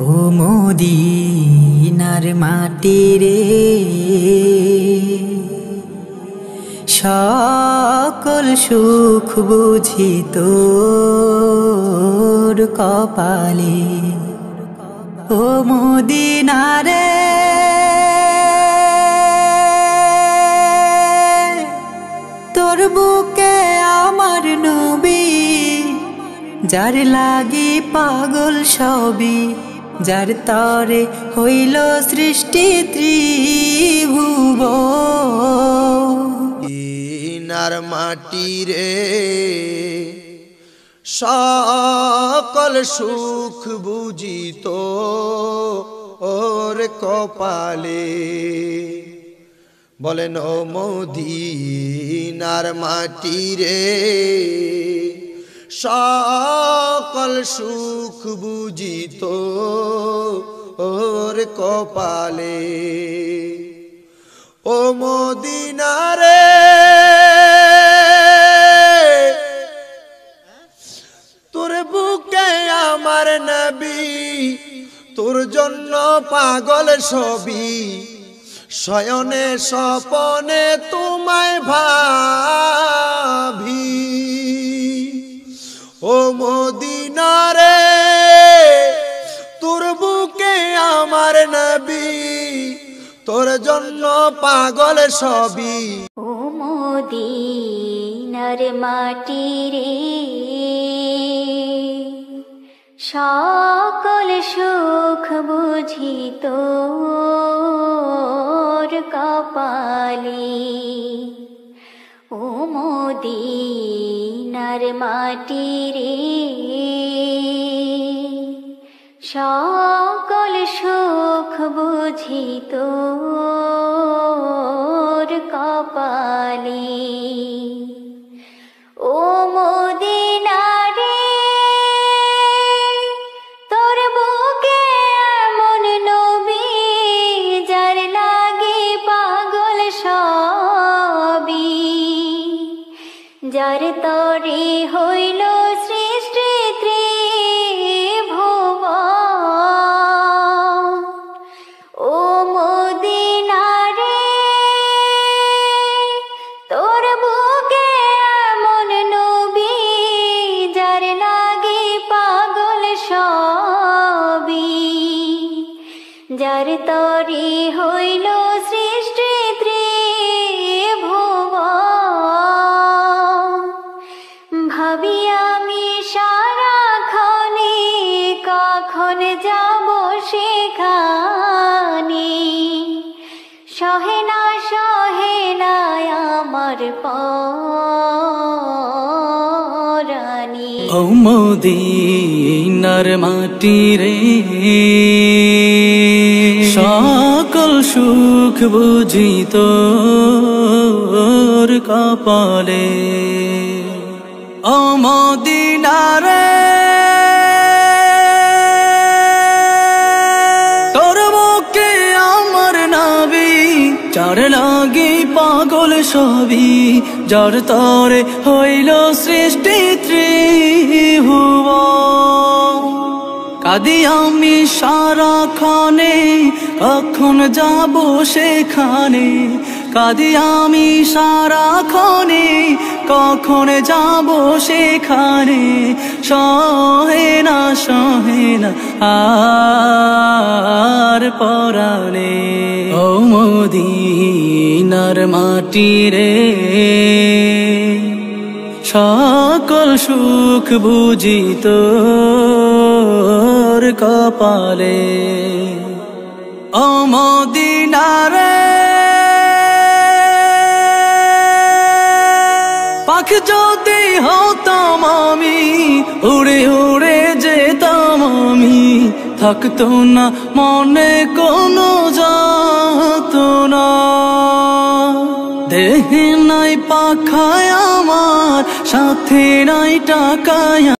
ও মদিনার মাটি রে, সকল সুখ বুঝি তোর কপালে। ও মদিনা রে, তোর বুকে আমার নবী, যার লাগি পাগল সবই, যার তরে হইল সৃষ্টি মদিনার মাটি রে, সকল সুখ বুঝিত ওর কপালে। বলেন ও মদিনার মাটি রে, সকল সুখ বুঝিত ওর কপালে। ও মদিনা রে, তোর বুকে আমার নবী, তোর জন্য পাগল সবই, শয়নে স্বপনে তোমায় ভাবি। ও মদিনা রে, তোর বুকে আমার নবী, তোর জন্য পাগল সবই। ও মদিনার মাটি রে, সকল সুখ বুঝি তোর কপালে। ও মদিনার মাটি রে, সকল সুখ বুঝি তোর কপালে। ও মদিনা রে, তোর বুকে এমন নবী, যার লাগি পাগল সবই, যার তরে হইল সৃষ্টি ত্রিভুবন। ও মদিনা রে, তোর বুকে এমন নবী, যার লাগি পাগল সবই, যার তরে হইল সৃষ্টি ত্রিভুবন। ভাবি আমি সারাক্ষণে, কখন যাব সেখানে, সহে না আমার পরানি। ও মদিনার মাটি রে, সকল সুখ বুঝি তোর কপালে। ও মদিনা রে, তোর বুকে আমার নবী, যার লাগি পাগল সবই, যার তরে হইল সৃষ্টি ত্রিভুবন। কাঁদি আমি সারাক্ষণে, কখন যাব সেখানে, কাঁদি আমি সারাক্ষণে, কখন যাব সেখানে, সহে না আর পরাণে। ও মদিনার মাটি রে, সকল সুখ বুঝি তোর কপালে। ও মদিনা রে, পাখি যদি হতাম আমি, উড়ে উড়ে যেতাম আমি, থাকতো না মনে কোনো যাতনা। দেহে নাই পাখায় আমার, সাথে নাই টাকায়